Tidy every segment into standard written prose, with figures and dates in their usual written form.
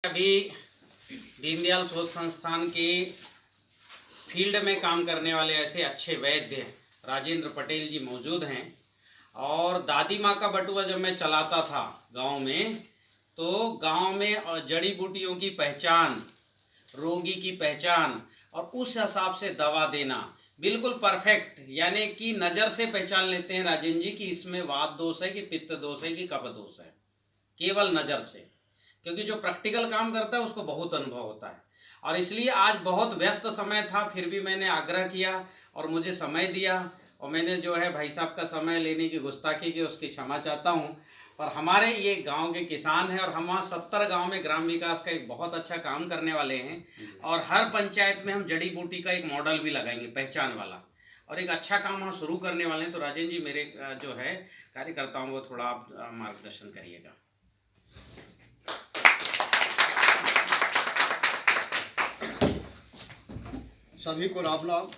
अभी दीनदयाल शोध संस्थान के फील्ड में काम करने वाले ऐसे अच्छे वैद्य राजेंद्र पटेल जी मौजूद हैं। और दादी माँ का बटुआ जब मैं चलाता था गांव में, तो गांव में जड़ी बूटियों की पहचान, रोगी की पहचान और उस हिसाब से दवा देना बिल्कुल परफेक्ट, यानी कि नज़र से पहचान लेते हैं राजेंद्र जी कि इसमें वात दोष है कि पित्त दोष है कि कफ दोष है, केवल नज़र से। क्योंकि जो प्रैक्टिकल काम करता है उसको बहुत अनुभव होता है। और इसलिए आज बहुत व्यस्त समय था, फिर भी मैंने आग्रह किया और मुझे समय दिया, और मैंने जो है भाई साहब का समय लेने की गुस्ताखी की, उसकी क्षमा चाहता हूँ। और हमारे ये गांव के किसान हैं और हम वहाँ 70 गांव में ग्राम विकास का एक बहुत अच्छा काम करने वाले हैं। और हर पंचायत में हम जड़ी बूटी का एक मॉडल भी लगाएंगे पहचान वाला, और एक अच्छा काम वहाँ शुरू करने वाले हैं। तो राजेंद्र जी, मेरे जो है कार्यकर्ताओं को थोड़ा आप मार्गदर्शन करिएगा। सभी को राम राम।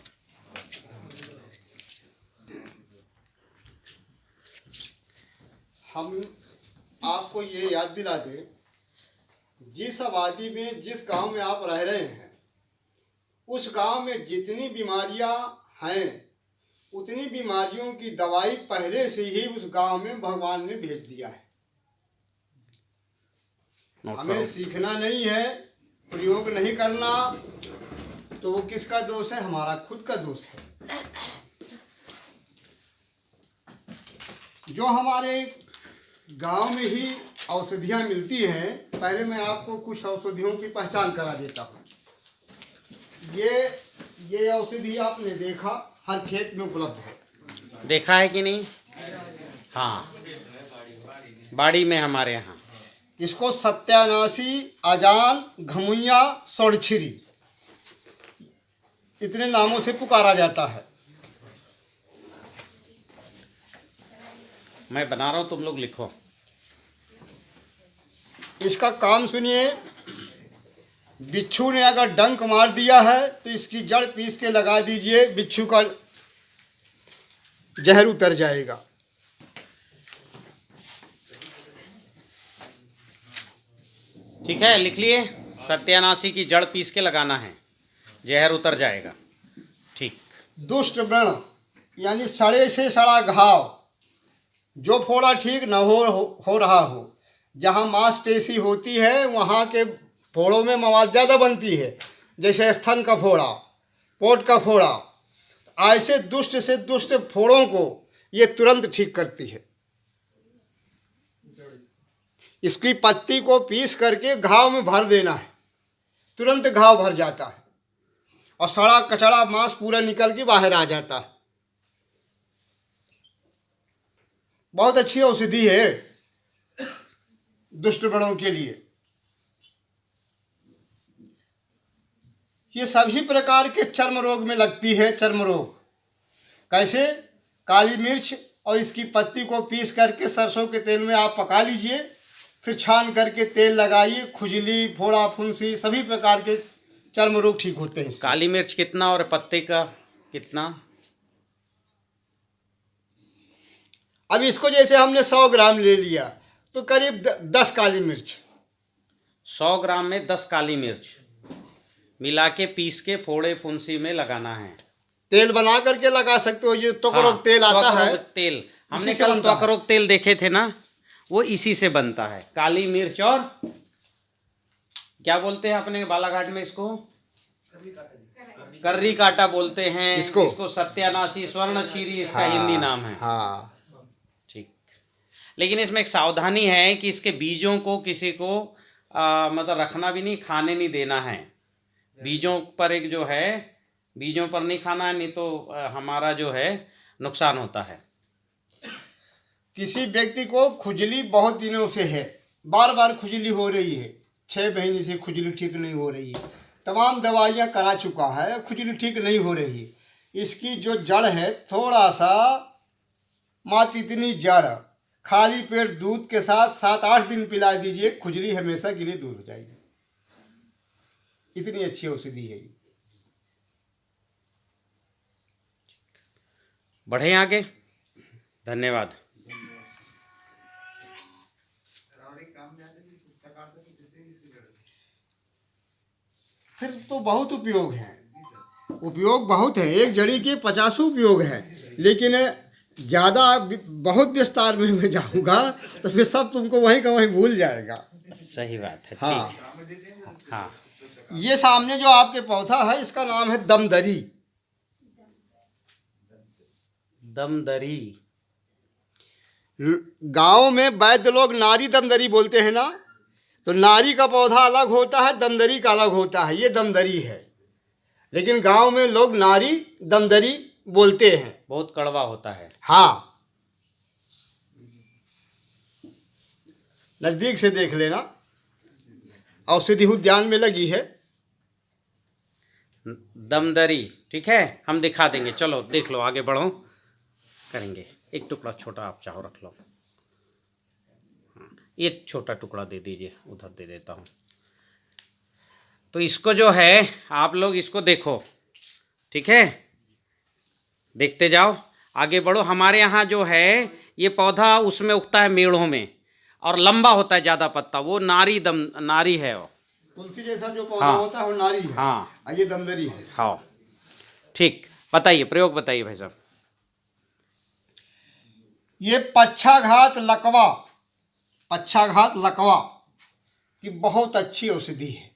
हम आपको ये याद दिला दें, जिस आबादी में, जिस गांव में आप रह रहे हैं, उस गांव में जितनी बीमारियां हैं उतनी बीमारियों की दवाई पहले से ही उस गांव में भगवान ने भेज दिया है। हमें सीखना नहीं है, प्रयोग नहीं करना, तो वो किसका दोष है? हमारा खुद का दोष है। जो हमारे गांव में ही औषधियाँ मिलती हैं, पहले मैं आपको कुछ औषधियों की पहचान करा देता हूँ। ये औषधि आपने देखा, हर खेत में उपलब्ध है। देखा है कि नहीं? हाँ, बाड़ी में हमारे यहाँ। इसको सत्यानाशी, अजान, घमुइया, सोड़छिरी, इतने नामों से पुकारा जाता है। मैं बना रहा हूँ, तुम लोग लिखो। इसका काम सुनिए। बिच्छू ने अगर डंक मार दिया है तो इसकी जड़ पीस के लगा दीजिए, बिच्छू का जहर उतर जाएगा। ठीक है, लिख लिए। सत्यानाशी की जड़ पीस के लगाना है, जहर उतर जाएगा। ठीक। दुष्ट व्रण यानी सड़े से सड़ा घाव, जो फोड़ा ठीक न हो रहा हो, जहाँ मांसपेशी होती है वहाँ के फोड़ों में मवाद ज़्यादा बनती है, जैसे स्तन का फोड़ा, पोट का फोड़ा, ऐसे दुष्ट से दुष्ट फोड़ों को ये तुरंत ठीक करती है। इसकी पत्ती को पीस करके घाव में भर देना है, तुरंत घाव भर जाता है और सड़ा कचड़ा मांस पूरा निकल के बाहर आ जाता है। बहुत अच्छी औषधि है दुष्ट व्रणों के लिए। ये सभी प्रकार के चर्म रोग में लगती है। चर्म रोग कैसे? काली मिर्च और इसकी पत्ती को पीस करके सरसों के तेल में आप पका लीजिए, फिर छान करके तेल लगाइए। खुजली, फोड़ा, फुंसी, सभी प्रकार के चर्म रोग ठीक होते हैं। काली मिर्च कितना और पत्ते का कितना? अब इसको जैसे हमने 100 ग्राम ले लिया तो करीब 10 काली मिर्च। 100 ग्राम में 10 काली मिर्च मिला के पीस के फोड़े फुंसी में लगाना है। तेल बना करके लगा सकते हो। ये त्वकरोग तेल आता है, तेल हमने कल त्वकरोग तेल देखे थे ना, वो इसी से बनता है। काली मिर्च और क्या बोलते हैं अपने बालाघाट में इसको? कर्री काटा बोलते हैं इसको सत्यानाशी, स्वर्णछिरी इसका हिंदी नाम है। हाँ, ठीक। लेकिन इसमें एक सावधानी है कि इसके बीजों को किसी को मतलब रखना भी नहीं, खाने नहीं देना है। बीजों पर एक जो है, बीजों पर नहीं खाना है, नहीं तो हमारा जो है नुकसान होता है। किसी व्यक्ति को खुजली बहुत दिनों से है, बार बार खुजली हो रही है, 6 महीने से खुजली ठीक नहीं हो रही है, तमाम दवाइयाँ करा चुका है, खुजली ठीक नहीं हो रही है। इसकी जो जड़ है, थोड़ा सा मात्र इतनी जड़, खाली पेट दूध के साथ 7-8 दिन पिला दीजिए, खुजली हमेशा के लिए दूर हो जाएगी। इतनी अच्छी औषधि है ये। बढ़े आगे। धन्यवाद। फिर तो बहुत उपयोग है, उपयोग बहुत है। एक जड़ी के 50 उपयोग है, लेकिन ज़्यादा बहुत विस्तार में मैं जाऊंगा तो फिर सब तुमको वहीं का वहीं भूल जाएगा। सही बात है। हाँ, ठीक। हाँ, ये सामने जो आपके पौधा है इसका नाम है दमदरी। दमदरी। गांव में वैद्य लोग नारी दमदरी बोलते हैं ना, तो नारी का पौधा अलग होता है, दमदरी का अलग होता है। ये दमदरी है, लेकिन गांव में लोग नारी दमदरी बोलते हैं। बहुत कड़वा होता है। हाँ, नजदीक से देख लेना, औषधि उद्यान में लगी है दमदरी। ठीक है, हम दिखा देंगे। चलो देख लो, आगे बढ़ो, करेंगे। एक टुकड़ा छोटा आप चाहो रख लो। एक छोटा टुकड़ा दे दीजिए, उधर दे देता हूँ। तो इसको जो है आप लोग इसको देखो, ठीक है, देखते जाओ, आगे बढ़ो। हमारे यहाँ जो है ये पौधा उसमें उगता है मेढ़ों में, और लंबा होता है ज़्यादा पत्ता, वो नारी है वो। तुलसी जैसा जो पौधा हाँ, होता है वो नारी है। हाँ, ये दमदरी है। हाँ, ठीक। बताइए, प्रयोग बताइए भाई साहब। ये पक्षाघात लकवा, पक्षाघात लकवा की बहुत अच्छी औषधि है,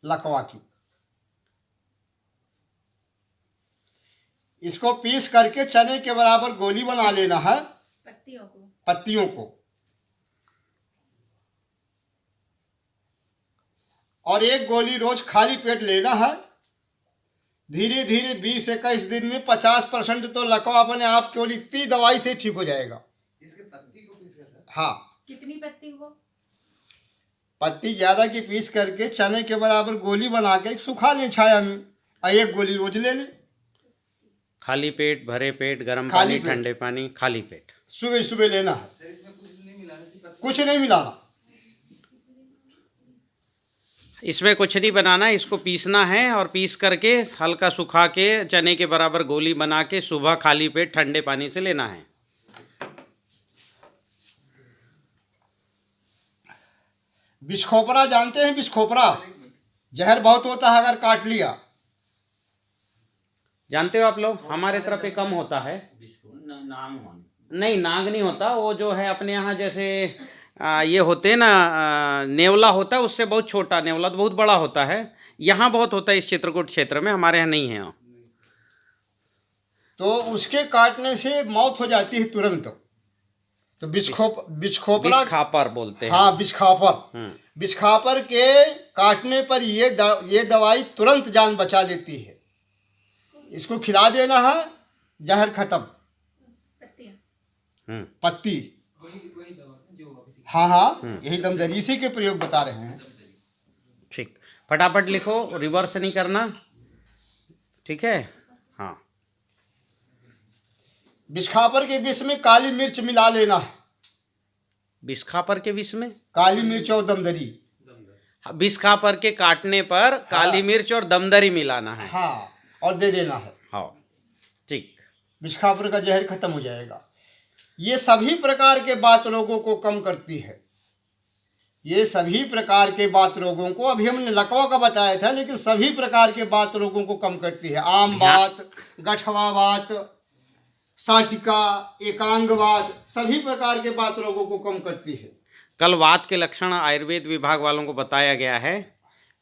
लकवा की। इसको पीस करके चने के बराबर गोली बना लेना है, पत्तियों को, और एक गोली रोज खाली पेट लेना है। धीरे धीरे 20-21 दिन में 50% तो लकवा अपने आप केवल इतनी दवाई से ठीक हो जाएगा। इसके पत्ती को पीस कर? हाँ, कितनी पत्ती को? पत्ती ज्यादा की पीस करके चने के बराबर गोली बना के सुखा ले छाया में, और एक गोली रोज ले ले। खाली पेट, भरे पेट, गर्म खाली पानी, पेट। ठंडे पानी, खाली पेट, सुबह सुबह लेना है। सर इसमें कुछ नहीं मिलाने से पत्ती? कुछ नहीं मिलाना, इसमें कुछ नहीं बनाना, इसको पीसना है, और पीस करके हल्का सुखा के चने के बराबर गोली बना के सुबह खाली पेट ठंडे पानी से लेना है। बिछखोपरा जानते हैं? बिछखोपरा जहर बहुत होता है, अगर काट लिया। जानते हो आप लोग, हमारे तरफ ये कम होता है। नहीं, नाग नहीं होता, वो जो है अपने यहाँ जैसे ये होते हैं ना, नेवला होता है, उससे बहुत छोटा। नेवला तो बहुत बड़ा होता है, यहाँ बहुत होता है इस चित्रकूट क्षेत्र में, हमारे यहाँ नहीं है। तो उसके काटने से मौत हो जाती है तुरंत। तो बिछखोपरा, बिछखापर बोलते हैं। हाँ, बिछखापर। बिछखापर के काटने पर ये दवाई तुरंत जान बचा लेती है। इसको खिला देना है, जहर खत्म। पत्ती। हाँ हाँ, यही दमदरी, इसी के प्रयोग बता रहे हैं। ठीक, फटाफट लिखो, रिवर्स नहीं करना, ठीक है। हाँ, बिछखापर के विष में काली मिर्च मिला लेना है। बिस्खापर के विष में काली मिर्च और दमदरी। बिस्खापर के काटने पर काली मिर्च और दमदरी मिलाना है। हाँ, और दे देना है। हाँ, ठीक। बिछखापर का जहर खत्म हो जाएगा। ये सभी प्रकार के बात रोगों को कम करती है। ये सभी प्रकार के बात रोगों को, अभी हमने लकवा का बताया था, लेकिन सभी प्रकार के बात रोगों को कम करती है। आम बात, गठवा बात, साटिका, एकांग बात, सभी प्रकार के बात रोगों को कम करती है। कल वात के लक्षण आयुर्वेद विभाग वालों को बताया गया है,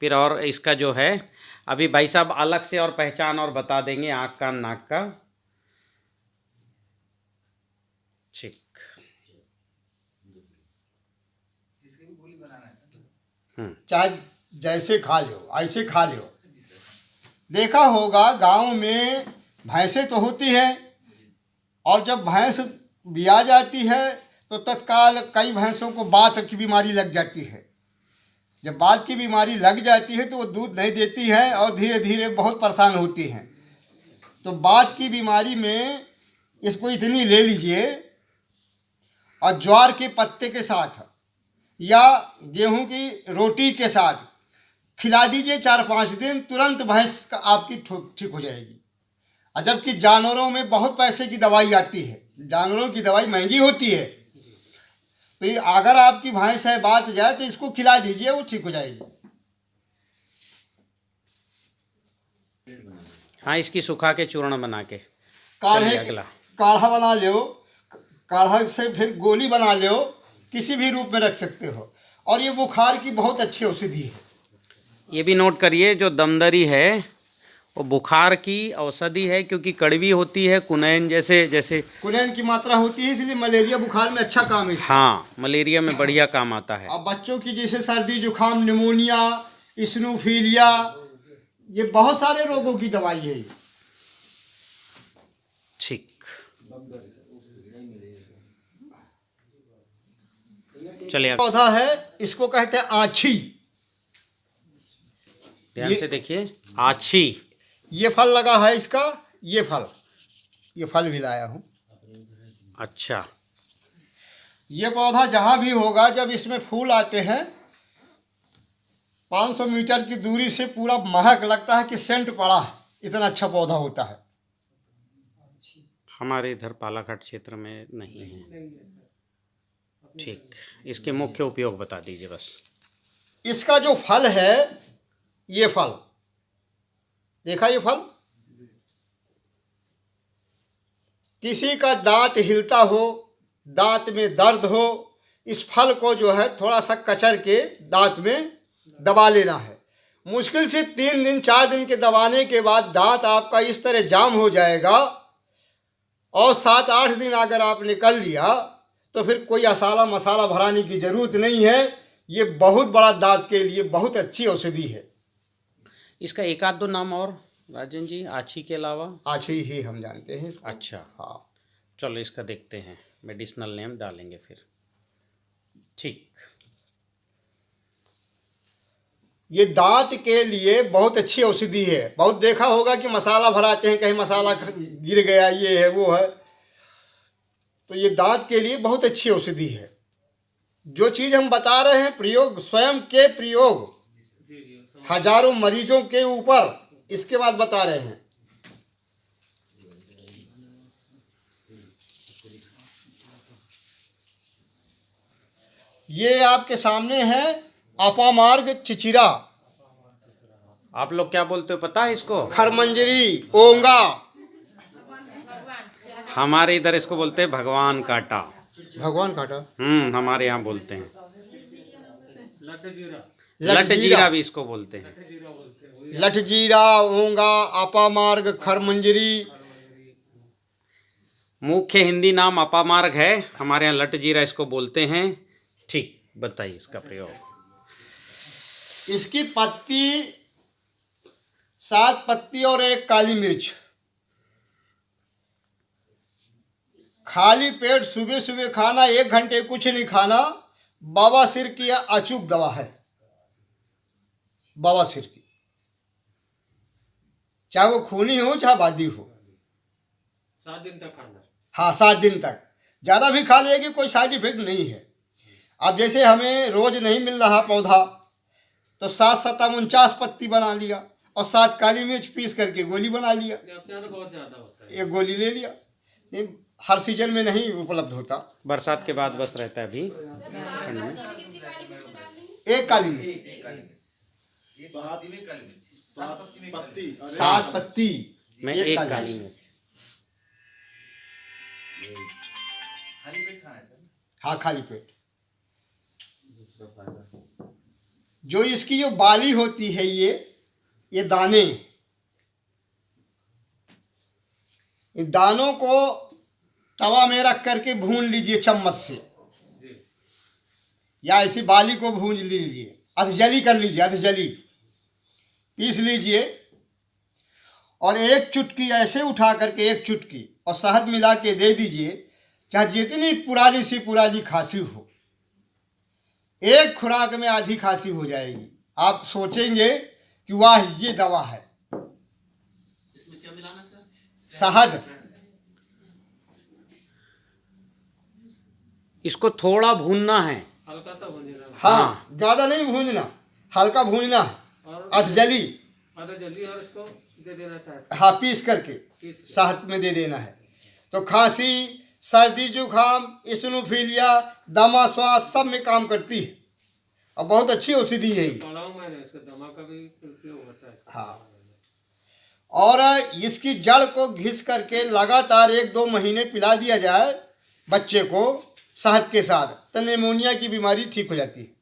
फिर और इसका जो है अभी भाई साहब अलग से और पहचान और बता देंगे, आँख का, नाक का। ठीक, इसकी भी गोली बनाना है? चाहे जैसे खा लो, ऐसे खा लो। देखा होगा गांव में भैंसें तो होती है, और जब भैंस ब्याह जाती है तो तत्काल कई भैंसों को बात की बीमारी लग जाती है। जब बात की बीमारी लग जाती है तो वो दूध नहीं देती है और धीरे धीरे बहुत परेशान होती हैं। तो बात की बीमारी में इसको इतनी ले लीजिए, और ज्वार के पत्ते के साथ या गेहूं की रोटी के साथ खिला दीजिए 4-5 दिन, तुरंत भैंस का आपकी ठीक हो जाएगी। और जबकि जानवरों में बहुत पैसे की दवाई आती है, जानवरों की दवाई महंगी होती है, तो ये अगर आपकी भैंस है बात जाए तो इसको खिला दीजिए, वो ठीक हो जाएगी। हाँ, इसकी सुखा के चूर्ण बना के। काढ़े चलिए अगला। काढ़ा बना लो, काढ़ा से फिर गोली बना लो, किसी भी रूप में रख सकते हो। और ये बुखार की बहुत अच्छी औषधि है। ये भी नोट करिए, जो दमदरी है वो बुखार की औषधि है, क्योंकि कड़वी होती है, कुनैन जैसे कुनैन की मात्रा होती है, इसलिए मलेरिया बुखार में अच्छा काम है इसका। हाँ, मलेरिया में बढ़िया काम आता है। अब बच्चों की जैसे सर्दी जुकाम, निमोनिया, इस्नोफिलिया, ये बहुत सारे रोगों की दवाई है ये। ठीक। चलिए पौधा है, इसको कहते हैं आछी। ध्यान से देखिए, आछी। ये फल लगा है इसका, ये फल भी लाया हूँ। अच्छा, ये पौधा जहाँ भी होगा, जब इसमें फूल आते हैं, 500 मीटर की दूरी से पूरा महक लगता है कि सेंट पड़ा है, इतना अच्छा पौधा होता है। हमारे इधर पालाघाट क्षेत्र में नहीं है। ठीक, इसके मुख्य उपयोग बता दीजिए बस। इसका जो फल है, ये फल देखा, ये फल किसी का दांत हिलता हो, दांत में दर्द हो, इस फल को जो है थोड़ा सा कचर के दांत में दबा लेना है। मुश्किल से 3 दिन 4 दिन के दबाने के बाद दांत आपका इस तरह जाम हो जाएगा। और 7-8 दिन अगर आपने कर लिया तो फिर कोई मसाला भराने की जरूरत नहीं है। ये बहुत बड़ा दांत के लिए बहुत अच्छी औषधि है। इसका एक आध दो नाम और राजन जी, आछी के अलावा? आछी ही हम जानते हैं इसको। अच्छा, हाँ, चलो इसका देखते हैं, मेडिसिनल नेम डालेंगे फिर। ठीक। ये दांत के लिए बहुत अच्छी औषधि है। बहुत देखा होगा कि मसाला भराते हैं, कहीं मसाला गिर गया, ये है वो है, तो ये दांत के लिए बहुत अच्छी औषधि है। जो चीज़ हम बता रहे हैं, प्रयोग स्वयं के प्रयोग हजारों मरीजों के ऊपर, इसके बाद बता रहे हैं। ये आपके सामने है अपामार्ग चिचिरा। आप लोग क्या बोलते हो पता है इसको? खरमंजरी, ओंगा। हमारे इधर इसको बोलते हैं भगवान काटा। भगवान काटा। हमारे यहाँ बोलते हैं लटजीरा लटजीरा भी इसको बोलते हैं। लटजीरा, ओंगा, अपामार्ग, खरमंजरी। मुख्य हिंदी नाम अपामार्ग है, हमारे यहाँ लटजीरा इसको बोलते हैं। ठीक, बताइए इसका प्रयोग। इसकी पत्ती, 7 पत्ती और 1 काली मिर्च, खाली पेट सुबह सुबह खाना, 1 घंटे कुछ नहीं खाना। बवासीर की अचूक दवा है, बवासीर की, चाहे वो खूनी हो चाहे बादी हो। 7 दिन तक खाना। हाँ, 7 दिन तक। ज़्यादा भी खा लेगी कोई साइड इफेक्ट नहीं है। अब जैसे हमें रोज नहीं मिल रहा पौधा, तो 7-7-49 पत्ती बना लिया और 7 काली मिर्च पीस करके गोली बना लिया। अपने तो बहुत ज्यादा होता है। 1 गोली ले लिया। नहीं, हर सीजन में नहीं उपलब्ध होता, बरसात के बाद बस रहता है अभी ठंड में। 1 काली मिर्च, 7 पत्ती में एक 1 काली काली मिर्च। मिर्च। खाली पेट खाना है सर। हाँ, खाली पेट। जो इसकी जो बाली होती है, ये दाने, इन दानों को तवा में रख करके भून लीजिए चम्मच से, या ऐसी बाली को भून लीजिए, अधजली कर लीजिए, अधजली पीस लीजिए। और 1 चुटकी ऐसे उठा करके 1 चुटकी और शहद मिला के दे दीजिए। चाहे जितनी पुरानी सी पुरानी खांसी हो, 1 खुराक में आधी खांसी हो जाएगी। आप सोचेंगे कि वाह, ये दवा है। इसमें क्या मिलाना सर? शहद। इसको थोड़ा भूनना है, हल्का सा भूनना। हाँ, ज़्यादा नहीं भूनना, हल्का भूनना है, और अधजली। आधा जल्दी, और इसको दे देना चाहिए। हाँ, पीस करके शहद में दे देना है। तो खांसी, सर्दी जुकाम, इस्नोफिलिया, दमा, श्वास सब में काम करती है और बहुत अच्छी औषधि है ये। पढ़ाऊँ मैंने, इसका दमा का भी उपयोग होता है। हाँ, और इसकी जड़ को घिस करके लगातार 1-2 महीने पिला दिया जाए बच्चे को शहद के साथ, तो निमोनिया की बीमारी ठीक हो जाती है।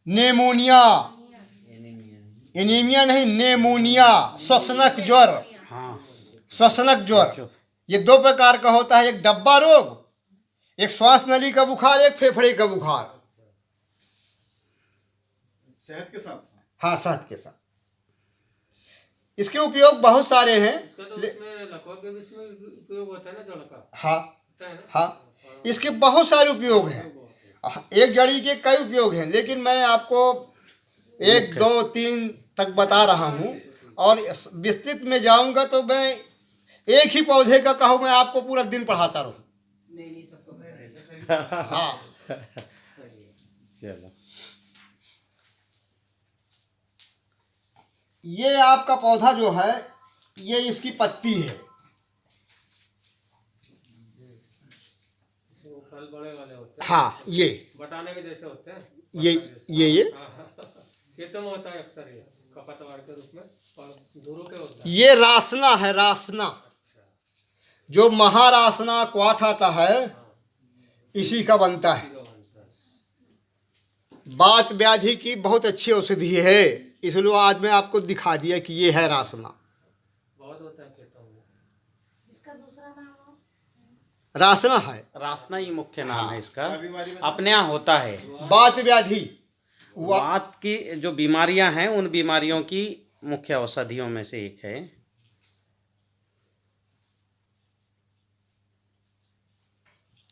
नेमोनिया, एनीमिया नहीं, नेमोनिया, श्वसनक ज्वर। हाँ, श्वसनक ज्वर ये 2 प्रकार का होता है, एक डब्बा रोग, एक श्वास नली का बुखार, एक फेफड़े का बुखार। शहद के साथ हाँ, शहद के साथ। इसके उपयोग बहुत सारे हैं। इसका तो उसमें लकवा के भी इसमें उपयोग होता है ना, जड़ का हाँ होता है ना? हाँ, इसके बहुत सारे उपयोग हैं। एक जड़ी के कई उपयोग हैं, लेकिन मैं आपको 1, 2, 3 तक बता रहा हूँ, और विस्तृत में जाऊंगा तो मैं एक ही पौधे का कहूँ, मैं आपको पूरा दिन पढ़ाता रहूँ। हाँ, चलो। ये आपका पौधा जो है, ये इसकी पत्ती है। वो फल बड़े वाले होते हैं, हाँ, ये बटाने के जैसे होते हैं। ये खेतों में होता है अक्सर, ये खपतवार के रूप में, और धुरों के होता है। ये रासना है, रासना जो महारासना क्वाथ आता है, इसी का बनता है। बात व्याधि की बहुत अच्छी औषधि है, इसलिए आज मैं आपको दिखा दिया कि ये है रासना। बहुत होता है खेतों में। इसका दूसरा नाम रासना है, रासना ही मुख्य नाम है इसका, अपने यहाँ होता है। बात व्याधि वात की जो बीमारियां हैं, उन बीमारियों की मुख्य औषधियों में से एक है।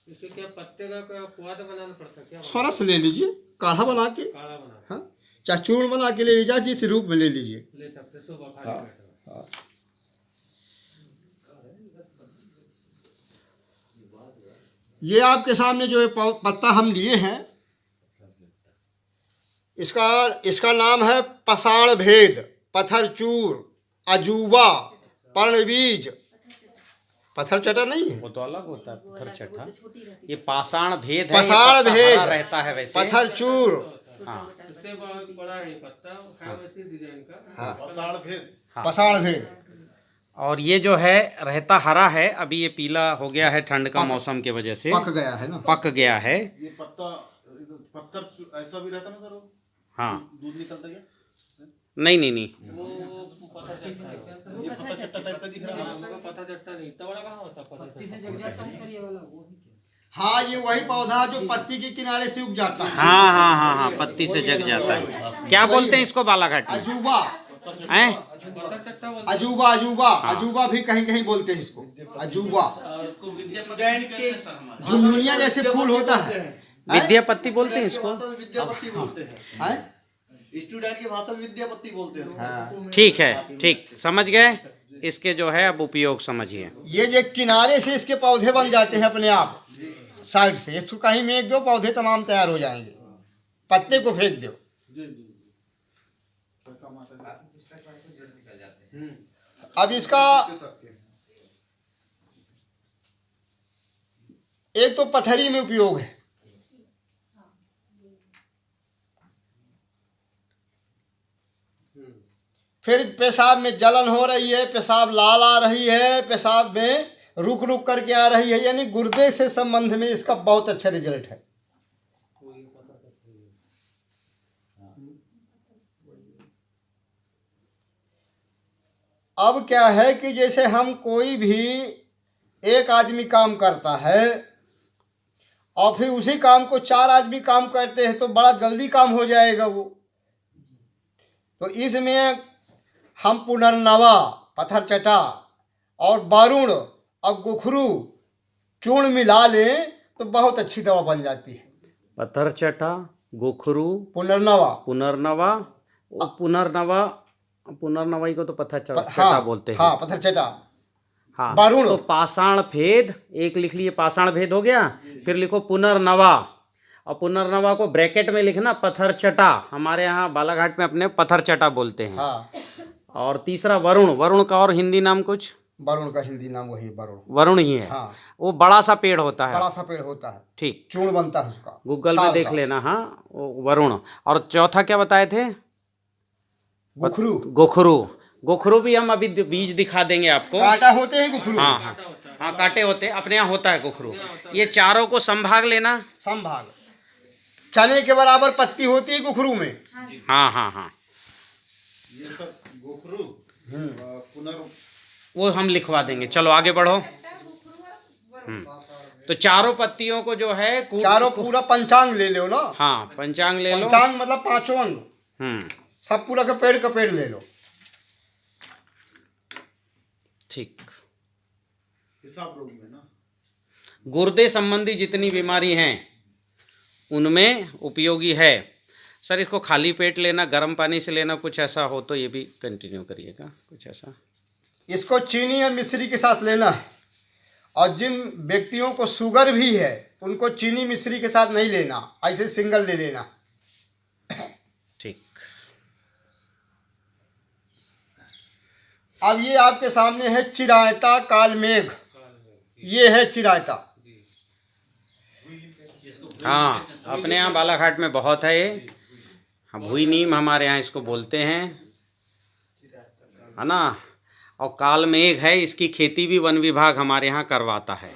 इसे क्या पत्ते का क्या स्वाद बनाना पड़ता है क्या? सरस ले लीजिए, काढ़ा बना के, काढ़ा बना हाँ, चाहे चूर्ण बना के ले लीजिए, जिस रूप में ले लीजिए। ले सकते, सुबह खा लेते। ये आपके सामने जो पत्ता हम लिए हैं, इसका नाम है पाषाण भेद, पत्थरचूर, अजूबा, पर्णबीज। पत्थर चटा नहीं है, वो तो अलग होता है पत्थर चट्टा। ये पाषाण भेद है, पाषाण ये पत्ता भेद हरा रहता है वैसे। पत्थरचूर। हाँ, इससे बहुत बड़ा है पत्ता, खाया वैसे डिजाइन का। हाँ, हाँ। पाषाण भेद। और ये जो है रहता हरा है, अभी ये पीला हो गया है ठंड का मौसम के वजह से, पक गया है ना। पक गया है। ये पत्थर ऐसा भी रहता ना सर, वो हाँ, दूध निकलता है। नहीं नहीं नहीं, वो पत्ता चट्टा है। ये पत्ता चट्टा टाइप का दिख रहा है। पत्ता चट्टा नहीं, इतना बड़ा कहाँ होता पत्ता चट्टा? हाँ, ये वही पौधा जो पत्ती के किनारे से उग जाता है। हाँ हाँ हाँ हाँ, पत्ती से जग जाता है। क्या बोलते हैं इसको बालाघाट में? अजूबा, हैं? पत्ता चट्टा बोलते अजूबा, अजूबा, अजूबा भी कहीं कहीं बोलते हैं इसको, अजूबा। स्टूडेंट के झुनझुनिया जैसे फूल होता है। विद्यापति बोलते हैं इसको। विद्यापति बोलते हैं। हैं? स्टूडेंट की भाषा में विद्यापति बोलते हैं उसको। ठीक है, ठीक, समझ गए। इसके जो है अब उपयोग समझिए। ये जो किनारे से इसके पौधे बन जाते हैं अपने आप, साइड से इसको कहीं में 1-2 पौधे तमाम तैयार हो जाएंगे। पत्ते को फेंक दो। अब इसका एक तो पथरी में उपयोग है, फिर पेशाब में जलन हो रही है, पेशाब लाल आ रही है, पेशाब में रुक रुक करके आ रही है, यानी गुर्दे से संबंध में इसका बहुत अच्छा रिजल्ट है। अब क्या है कि जैसे हम कोई भी एक आदमी काम करता है और फिर उसी काम को 4 आदमी काम करते हैं तो बड़ा जल्दी काम हो जाएगा वो। तो इसमें हम पुनर्नवा, पत्थर चटा और बारूण और गुखरू चूर्ण मिला लें तो बहुत अच्छी दवा बन जाती है। पत्थर चटा, गोखरू, पुनर्नवा, पुनर्नवा, पुनर्नवाई को तो पत्थर चटा हाँ, बोलते हैं। हाँ, पत्थर चटा, हाँ, बारूण। तो पाषाण भेद एक लिख लिए, पाषाण भेद हो गया। फिर लिखो पुनर्नवा, और पुनर्नवा को ब्रैकेट में लिखना पत्थर चटा। हमारे यहाँ बालाघाट में अपने पत्थर चटा बोलते हैं। हाँ, और तीसरा वरुण, वरुण का और हिंदी नाम कुछ? वरुण का हिंदी नाम वही है, वरुण। वरुण ही है। हाँ, वो बड़ा सा पेड़ होता है। बड़ा सा पेड़ होता है, ठीक, चूर्ण बनता है उसका, गूगल पे साल देख का। लेना। हाँ, वो वरुण। और चौथा क्या बताए थे? गुखरू। गोखरू। गोखरू भी हम अभी बीज दिखा देंगे आपको। कांटा होते हैं गुखरू। हाँ हाँ हाँ, कांटे होते हैं, अपने यहाँ होता है गोखरू। ये चारों को संभाग लेना। संभाग, चने के बराबर पत्ती होती है गुखरू में। हाँ हाँ हाँ, ये सब गोखरू पुनर् वो हम लिखवा देंगे। चलो आगे बढ़ो। तो चारों पत्तियों को जो है चारों पूरा पंचांग ले लो ना। हाँ, पंचांग ले लो। पंचांग मतलब पांचों अंग, सब पूरा का पेड़ ले लो। ठीक। हिसाब रोग में ना, गुर्दे संबंधी जितनी बीमारी हैं उनमें उपयोगी है। सर इसको खाली पेट लेना, गर्म पानी से लेना, कुछ ऐसा हो तो ये भी कंटिन्यू करिएगा, कुछ ऐसा। इसको चीनी या मिश्री के साथ लेना है, और जिन व्यक्तियों को शुगर भी है उनको चीनी मिश्री के साथ नहीं लेना, ऐसे सिंगल ले लेना। ठीक। अब ये आपके सामने है चिरायता कालमेघ, ये है चिरायता। हाँ, अपने यहाँ बालाघाट में बहुत है ये। हाँ, भुई नीम हमारे यहाँ इसको बोलते हैं, है ना। और कालमेघ है, इसकी खेती भी वन विभाग हमारे यहाँ करवाता है।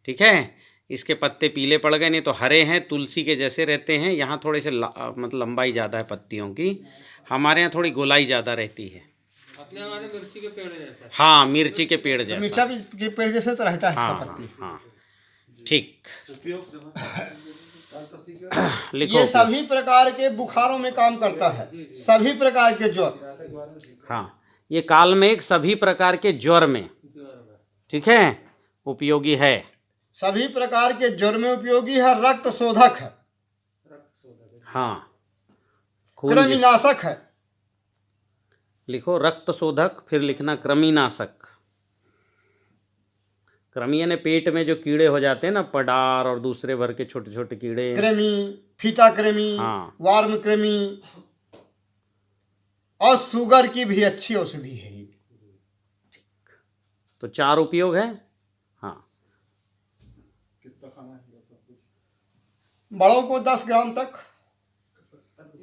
ठीक है, इसके पत्ते पीले पड़ गए, नहीं तो हरे हैं, तुलसी के जैसे रहते हैं। यहाँ थोड़े से मतलब लंबाई ज़्यादा है पत्तियों की, हमारे यहाँ थोड़ी गोलाई ज़्यादा रहती है। अपने हमारे मिर्ची के पेड़ जैसा। हाँ, मिर्ची के पेड़ जैसा। मिर्चा भी के पेड़ जैसे तो रहता है इसका हाँ पत्ती। हाँ हाँ, ठीक। लिखो। ये सभी प्रकार के बुखारों में काम करता है, सभी प्रकार के ज्वर। हाँ, ये कालमेघ सभी प्रकार के ज्वर में, ठीक है, उपयोगी है। सभी प्रकार के ज्वर में उपयोगी है, रक्त शोधक है, हाँ, खून कृमिनाशक है। लिखो रक्त शोधक, फिर लिखना कृमिनाशक। कृमि यानी पेट में जो कीड़े हो जाते हैं ना, पडार और दूसरे भर के छोटे छोटे कीड़े। कृमि, फीता कृमि, हाँ। वार्म कृमि, और शुगर की भी अच्छी औषधि है ये। तो 4 उपयोग है। हाँ, कितना खाना है सब कुछ? बड़ों को 10 ग्राम तक,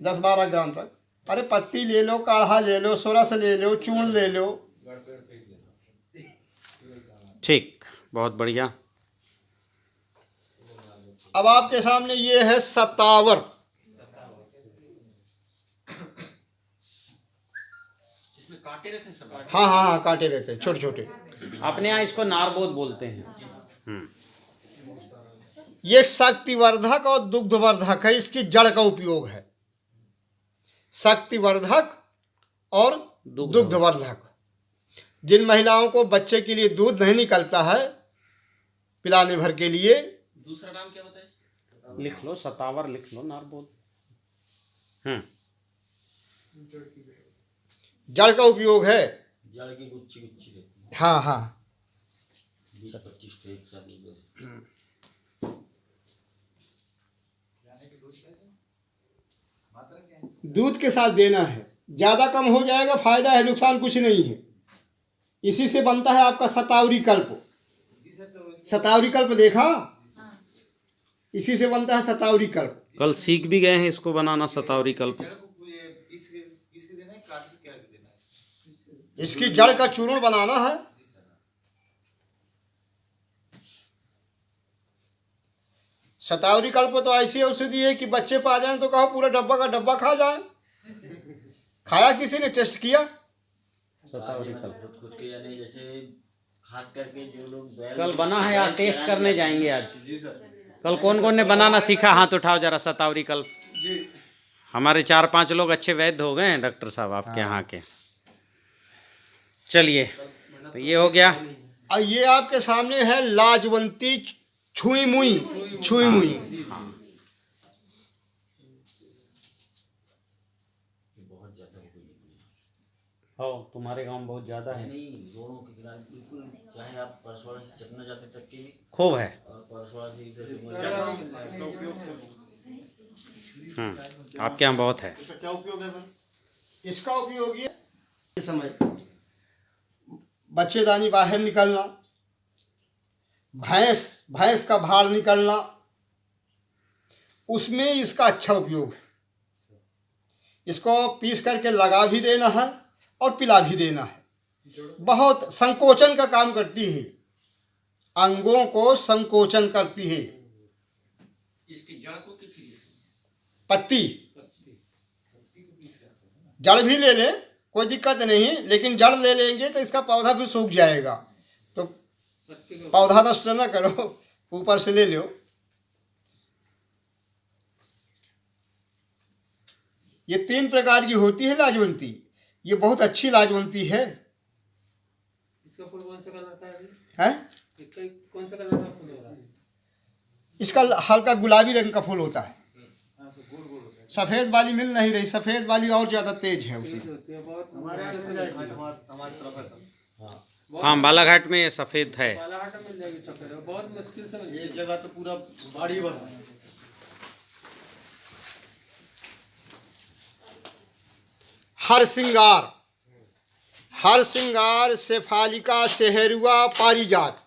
10-12 ग्राम तक। अरे पत्ती ले लो, काढ़ा ले लो, सोरस ले लो, चूर्ण ले लो। ठीक, बहुत बढ़िया। अब आपके सामने ये है सतावर। हाँ हाँ हाँ, कांटे रहते हैं छोटे छोटे। अपने यहाँ इसको नारबोद बोलते हैं। ये शक्तिवर्धक और दुग्धवर्धक है, इसकी जड़ का उपयोग है। शक्तिवर्धक और दुग्धवर्धक। जिन महिलाओं को बच्चे के लिए दूध नहीं निकलता है पिलाने भर के लिए, दूसरा नाम क्या होता है इसका? लिख लो, सतावर लिख लो, नारबोद। जड़ का उपयोग है। जड़ की गुच्छी गुच्छी रहती है, हाँ हाँ, 20-25 एक साथ दूध के साथ देना है। ज्यादा कम हो जाएगा, फायदा है, नुकसान कुछ नहीं है। इसी से बनता है आपका सतावरी कल्प। सतावरी कल्प देखा, इसी से बनता है सतावरी कल्प। कल सीख भी गए हैं इसको बनाना, सतावरी कल्प। इसके देना है, काट के क्या देना है? इसकी जड़ का चूर्ण बनाना है। सतावरी कल्प तो ऐसी औषधि है कि बच्चे पा जाए तो कहो पूरा डब्बा का डब्बा खा जाए। खाया किसी ने, टेस्ट किया? सतावरी कल्प कुछ किया नहीं, जैसे खास करके जो लोग कल बना है, आज टेस्ट करने जाएंगे आज। जी सर। कल कौन कौन ने बनाना सीखा, हाथ उठाओ जरा। सतावरी कल्प जी, हमारे 4-5 लोग अच्छे वैद्य हो गए हैं डॉक्टर साहब आपके यहाँ के। चलिए, तो ये हो गया। और ये आपके सामने है लाजवंती छुई मुई। छुई मुई हो, तुम्हारे गांव में बहुत ज्यादा है। नहीं, दोनों के किनारे बिल्कुल, चाहे आप परसवाड़ा से चकना जाते तक के भी, खूब है। और परसवाड़ा से इधर इसका उपयोग सर, आपके यहाँ बहुत है। इसका क्या उपयोग है सर? इसका उपयोग ये समय बच्चेदानी बाहर निकलना, भैंस का भार निकलना, उसमें इसका अच्छा उपयोग है। इसको पीस करके लगा भी देना है और पिला भी देना है। बहुत संकोचन का काम करती है, अंगों को संकोचन करती है। इसकी जड़ को कितनी पत्ती जड़ भी ले लें, कोई दिक्कत नहीं, लेकिन जड़ ले लेंगे तो इसका पौधा भी सूख जाएगा, तो पौधा नष्ट न करो, ऊपर से ले लो। ये 3 प्रकार की होती है लाजवंती। ये बहुत अच्छी लाजवंती है। इसका फूल कौन सा कलर का है अभी? हैं? इसका कौन सा कलर का फूल हो रहा है? इसका हल्का गुलाबी रंग का फूल होता है। सफेद वाली मिल नहीं रही, सफेद वाली और ज्यादा तेज है उसमें। तेज होती है बहुत। हमारी तरफ है सब। हाँ, बालाघाट में ये सफ़ेद है। बालाघाट में मिल जाएगी सफेद, और बहुत मुश्किल से मिल एक जगह तो पूरा बाड़ी बना है। हर सिंगार शेफालिका सेहरुआ पारिजात।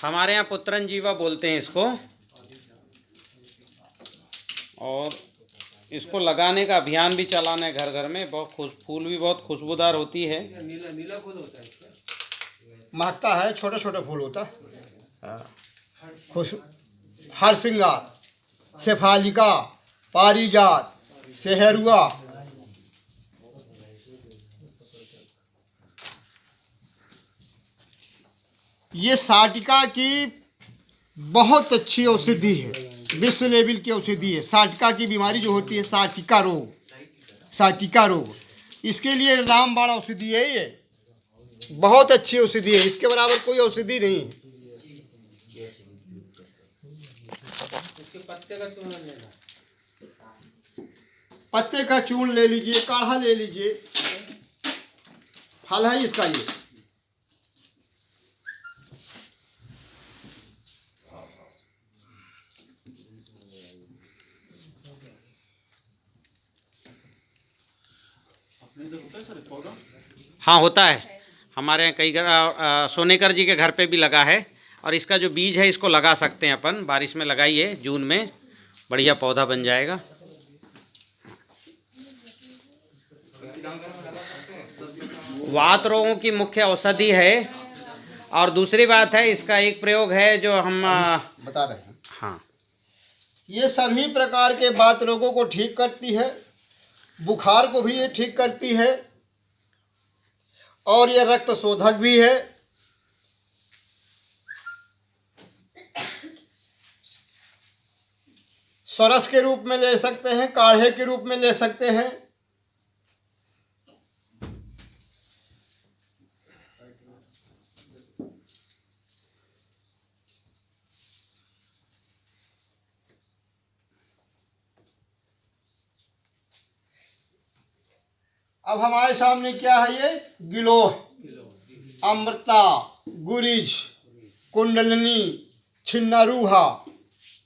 हमारे यहाँ पुत्रन जीवा बोलते हैं इसको। और इसको लगाने का अभियान भी चलाना है घर घर में। बहुत फूल भी बहुत खुशबूदार होती है। नीला नीला फूल होता है इसका। महकता है, छोटा छोटा फूल होता है। खुश हर सिंगार शेफालिका पारिजात सेहरुआ। ये साटिका की बहुत अच्छी औषधि है, विश्व लेवल की औषधि है। साटिका की बीमारी जो होती है, साटिका रोग, इसके लिए रामबाण औषधि है। ये बहुत अच्छी औषधि है, इसके बराबर कोई औषधि नहीं है। इसके पत्ते का चूर्ण लेना। पत्ते का चूर्ण ले लीजिए, काढ़ा ले लीजिए। फल है इसका ये। अपने इधर होता है सर पौधा? हाँ, होता है। हमारे यहाँ कई सोनेकर जी के घर पे भी लगा है। और इसका जो बीज है इसको लगा सकते हैं अपन। बारिश में लगाइए, जून में बढ़िया पौधा बन जाएगा। वात रोगों की मुख्य औषधि है। और दूसरी बात है, इसका एक प्रयोग है जो हम बता रहे हैं। हाँ, ये सभी प्रकार के वात रोगों को ठीक करती है, बुखार को भी ये ठीक करती है, और ये रक्त शोधक भी है। सरस के रूप में ले सकते हैं, काढ़े के रूप में ले सकते हैं। अब हमारे सामने क्या है? ये गिलोय, अमृता, गुरिज, कुंडलिनी, छिन्नारूहा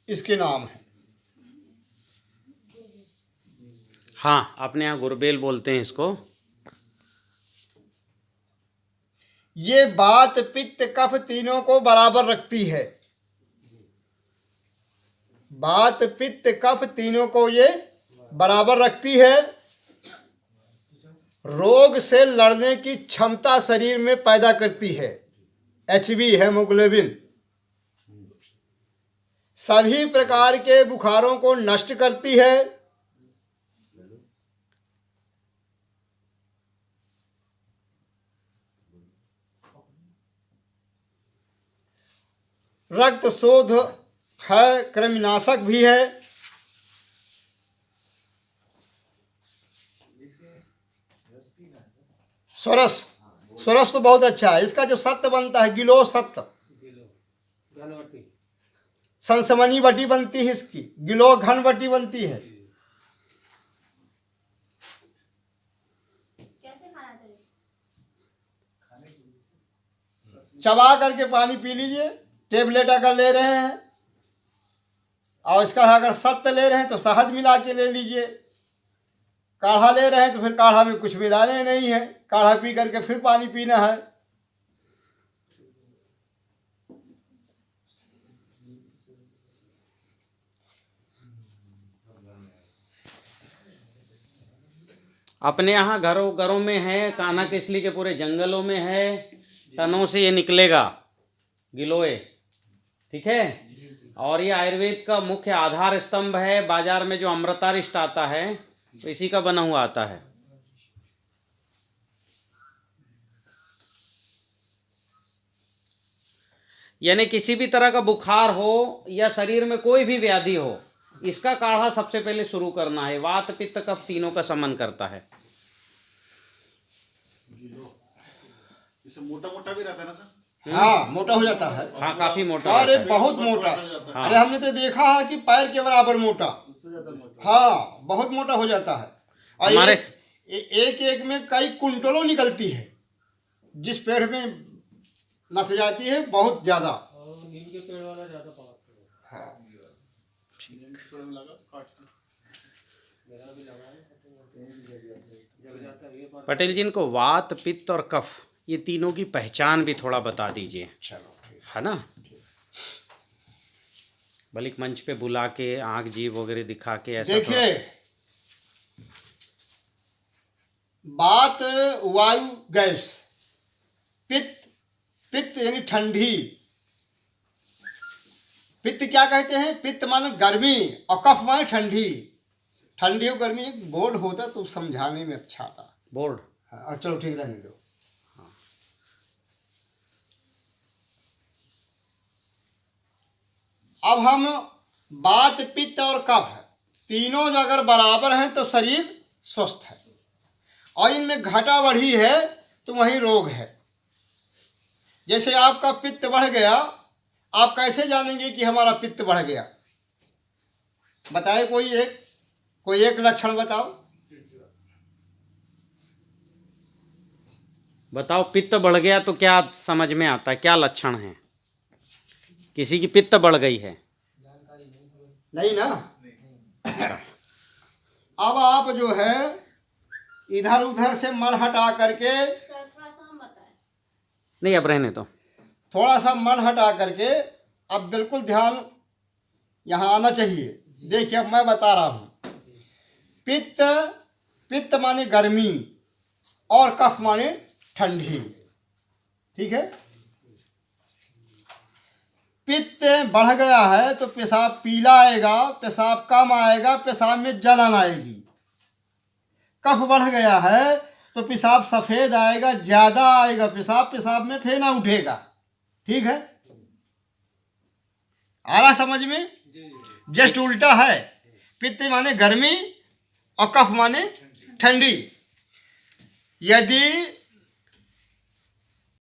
इसके नाम है। हाँ, अपने यहाँ गुरबेल बोलते हैं इसको। ये वात पित्त कफ तीनों को बराबर रखती है। वात पित्त कफ तीनों को ये बराबर रखती है। रोग से लड़ने की क्षमता शरीर में पैदा करती है। HB हेमोग्लोबिन सभी प्रकार के बुखारों को नष्ट करती है। रक्त शोध है, कृमिनाशक भी है। सरस तो बहुत अच्छा है। इसका जो सत्व बनता है, गिलो सत्व, घनवटी, संसमनी वटी बनती है इसकी, गिलो घन वटी बनती है। कैसे खाना चाहिए? चबा करके पानी पी लीजिए। टेबलेट अगर ले रहे हैं, और इसका अगर सत्त ले रहे हैं तो शहद मिला के ले लीजिए। काढ़ा ले रहे हैं तो फिर काढ़ा में कुछ मिलाने नहीं है, काढ़ा पी करके फिर पानी पीना है। अपने यहाँ घरों में है, कान्हा किसली के पूरे जंगलों में है, तनों से ये निकलेगा गिलोय, ठीक है। और ये आयुर्वेद का मुख्य आधार स्तंभ है। बाजार में जो अमृतारिष्ट आता है तो इसी का बना हुआ आता है। यानी किसी भी तरह का बुखार हो या शरीर में कोई भी व्याधि हो, इसका काढ़ा सबसे पहले शुरू करना है। वात पित्त कफ तीनों का समन करता है। इससे मोटा मोटा भी रहता है ना सर? हाँ, मोटा हो जाता है। हाँ, काफी मोटा अरे रहता है। बहुत मोटा। हाँ। अरे हमने तो देखा है कि पैर के बराबर मोटा। उससे ज्यादा मोटा। हाँ, बहुत मोटा हो जाता है। और हमारे एक एक में कई कुंटलों निकलती है। जिस पेड़ में नस जाती है बहुत ज्यादा। और नीम के पेड़ वाला ज्यादा पावरफुल है। हाँ, थोड़ा में लगा काट के। मेरा भी लगा है, जब जाता है ये पटेल जी, इनको वात पित्त और कफ ये तीनों की पहचान भी थोड़ा बता दीजिए, चलो ठीक। है ना। बल्कि मंच पे बुला के आंख जीभ वगैरह दिखा के ऐसा देखिए, बात वायु गैस, पित्त यानी ठंडी। पित्त क्या कहते हैं? पित्त माने गर्मी और कफ माने ठंडी। ठंडी और गर्मी एक बोर्ड होता तो समझाने में अच्छा था। बोर्ड। हाँ, और चलो ठीक रहने दो। अब हम बात पित्त और कफ तीनों जो अगर बराबर हैं तो शरीर स्वस्थ है, और इनमें घटा बढ़ी है तो वही रोग है। जैसे आपका पित्त बढ़ गया, आप कैसे जानेंगे कि हमारा पित्त बढ़ गया? बताए कोई एक लक्षण बताओ। बताओ, पित्त बढ़ गया तो क्या समझ में आता है, क्या लक्षण है? किसी की पित्त बढ़ गई है? नहीं ना। अब आप जो है इधर उधर से मन हटा करके, थोड़ा सा हम बताएं। नहीं, अब रहने तो। थोड़ा सा मन हटा करके अब बिल्कुल ध्यान यहाँ आना चाहिए। देखिए, अब मैं बता रहा हूँ। पित्त माने गर्मी और कफ माने ठंडी, ठीक है। पित्त बढ़ गया है तो पेशाब पीला आएगा, पेशाब कम आएगा, पेशाब में जलन आएगी। कफ बढ़ गया है तो पेशाब सफ़ेद आएगा, ज़्यादा आएगा पेशाब में फेना उठेगा, ठीक है। आ रहा समझ में? जस्ट उल्टा है। पित्त माने गर्मी और कफ माने ठंडी। यदि